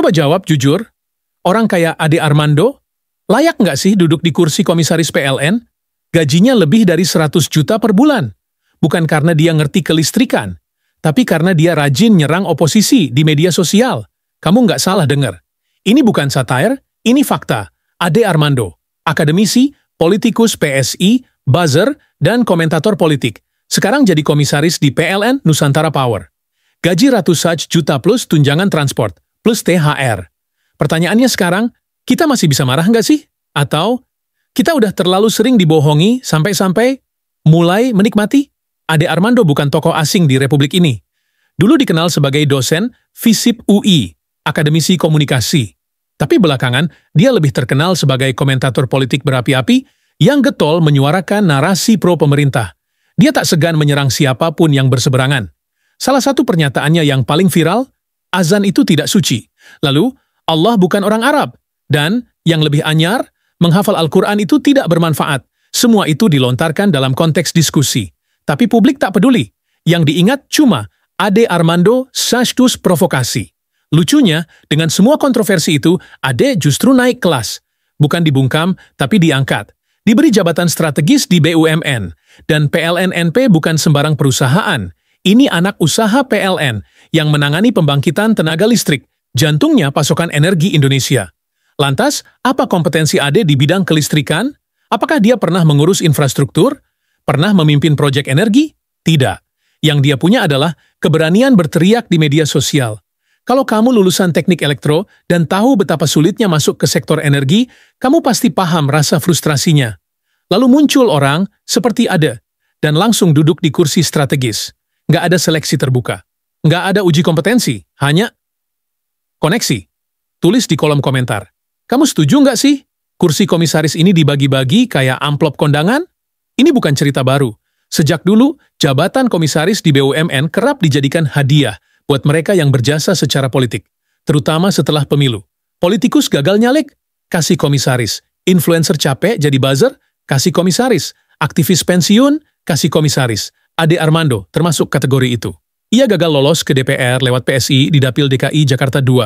Coba jawab jujur, orang kayak Ade Armando, layak nggak sih duduk di kursi komisaris PLN? Gajinya lebih dari 100 juta per bulan. Bukan karena dia ngerti kelistrikan, tapi karena dia rajin nyerang oposisi di media sosial. Kamu nggak salah dengar. Ini bukan satire, ini fakta. Ade Armando, akademisi, politikus PSI, buzzer, dan komentator politik. Sekarang jadi komisaris di PLN Nusantara Power. Gaji ratusan juta plus tunjangan transport, plus THR. Pertanyaannya sekarang, kita masih bisa marah nggak sih? Atau kita udah terlalu sering dibohongi sampai-sampai mulai menikmati? Ade Armando bukan tokoh asing di Republik ini. Dulu dikenal sebagai dosen FISIP UI, akademisi komunikasi. Tapi belakangan, dia lebih terkenal sebagai komentator politik berapi-api yang getol menyuarakan narasi pro-pemerintah. Dia tak segan menyerang siapapun yang berseberangan. Salah satu pernyataannya yang paling viral, azan itu tidak suci. Lalu, Allah bukan orang Arab. Dan, yang lebih anyar, menghafal Al-Quran itu tidak bermanfaat. Semua itu dilontarkan dalam konteks diskusi. Tapi publik tak peduli. Yang diingat cuma Ade Armando Sastus provokasi. Lucunya, dengan semua kontroversi itu, Ade justru naik kelas. Bukan dibungkam, tapi diangkat. Diberi jabatan strategis di BUMN. Dan PLN-NP bukan sembarang perusahaan. Ini anak usaha PLN yang menangani pembangkitan tenaga listrik, jantungnya pasokan energi Indonesia. Lantas, apa kompetensi Ade di bidang kelistrikan? Apakah dia pernah mengurus infrastruktur? Pernah memimpin proyek energi? Tidak. Yang dia punya adalah keberanian berteriak di media sosial. Kalau kamu lulusan teknik elektro dan tahu betapa sulitnya masuk ke sektor energi, kamu pasti paham rasa frustrasinya. Lalu muncul orang seperti Ade dan langsung duduk di kursi strategis. Nggak ada seleksi terbuka. Nggak ada uji kompetensi, hanya koneksi. Tulis di kolom komentar. Kamu setuju nggak sih? Kursi komisaris ini dibagi-bagi kayak amplop kondangan? Ini bukan cerita baru. Sejak dulu, jabatan komisaris di BUMN kerap dijadikan hadiah buat mereka yang berjasa secara politik, terutama setelah pemilu. Politikus gagal nyalek, kasih komisaris. Influencer capek jadi buzzer, kasih komisaris. Aktivis pensiun, kasih komisaris. Ade Armando termasuk kategori itu. Ia gagal lolos ke DPR lewat PSI di Dapil DKI Jakarta II.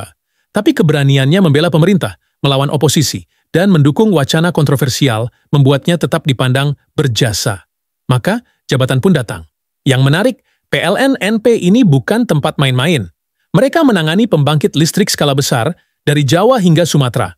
Tapi keberaniannya membela pemerintah, melawan oposisi, dan mendukung wacana kontroversial membuatnya tetap dipandang berjasa. Maka, jabatan pun datang. Yang menarik, PLN-NP ini bukan tempat main-main. Mereka menangani pembangkit listrik skala besar dari Jawa hingga Sumatera.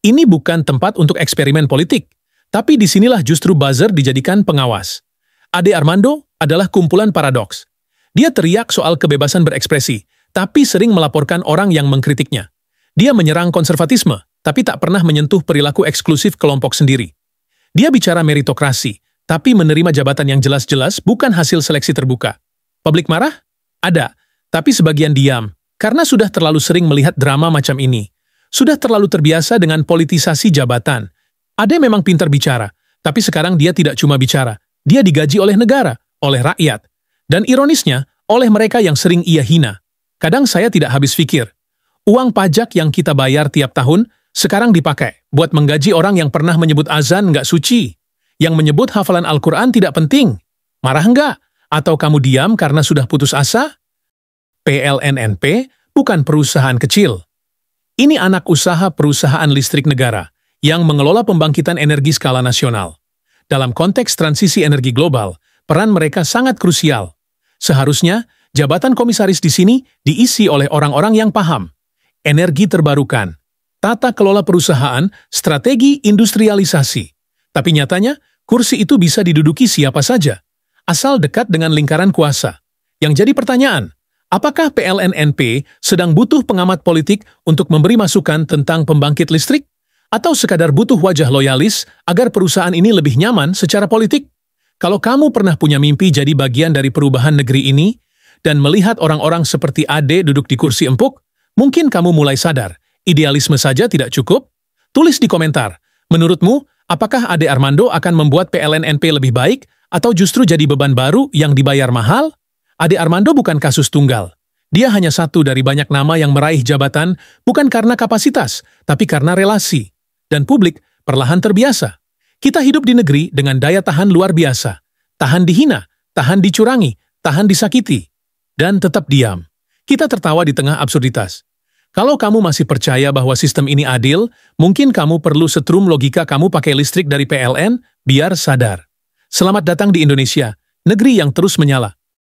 Ini bukan tempat untuk eksperimen politik, tapi disinilah justru buzzer dijadikan pengawas. Ade Armando adalah kumpulan paradoks. Dia teriak soal kebebasan berekspresi, tapi sering melaporkan orang yang mengkritiknya. Dia menyerang konservatisme, tapi tak pernah menyentuh perilaku eksklusif kelompok sendiri. Dia bicara meritokrasi, tapi menerima jabatan yang jelas-jelas bukan hasil seleksi terbuka. Publik marah? Ada, tapi sebagian diam, karena sudah terlalu sering melihat drama macam ini. Sudah terlalu terbiasa dengan politisasi jabatan. Ade memang pintar bicara, tapi sekarang dia tidak cuma bicara. Dia digaji oleh negara, oleh rakyat. Dan ironisnya, oleh mereka yang sering ia hina. Kadang saya tidak habis pikir. Uang pajak yang kita bayar tiap tahun, sekarang dipakai buat menggaji orang yang pernah menyebut azan nggak suci. Yang menyebut hafalan Al-Quran tidak penting. Marah nggak? Atau kamu diam karena sudah putus asa? PLN-NP bukan perusahaan kecil. Ini anak usaha perusahaan listrik negara yang mengelola pembangkitan energi skala nasional. Dalam konteks transisi energi global, peran mereka sangat krusial. Seharusnya, jabatan komisaris di sini diisi oleh orang-orang yang paham. Energi terbarukan, tata kelola perusahaan, strategi industrialisasi. Tapi nyatanya, kursi itu bisa diduduki siapa saja, asal dekat dengan lingkaran kuasa. Yang jadi pertanyaan, apakah PLN-NP sedang butuh pengamat politik untuk memberi masukan tentang pembangkit listrik? Atau sekadar butuh wajah loyalis agar perusahaan ini lebih nyaman secara politik? Kalau kamu pernah punya mimpi jadi bagian dari perubahan negeri ini, dan melihat orang-orang seperti Ade duduk di kursi empuk, mungkin kamu mulai sadar, idealisme saja tidak cukup? Tulis di komentar, menurutmu, apakah Ade Armando akan membuat PLN-NP lebih baik, atau justru jadi beban baru yang dibayar mahal? Ade Armando bukan kasus tunggal. Dia hanya satu dari banyak nama yang meraih jabatan, bukan karena kapasitas, tapi karena relasi. Dan publik perlahan terbiasa. Kita hidup di negeri dengan daya tahan luar biasa. Tahan dihina, tahan dicurangi, tahan disakiti. Dan tetap diam. Kita tertawa di tengah absurditas. Kalau kamu masih percaya bahwa sistem ini adil, mungkin kamu perlu setrum logika kamu pakai listrik dari PLN, biar sadar. Selamat datang di Indonesia, negeri yang terus menyala.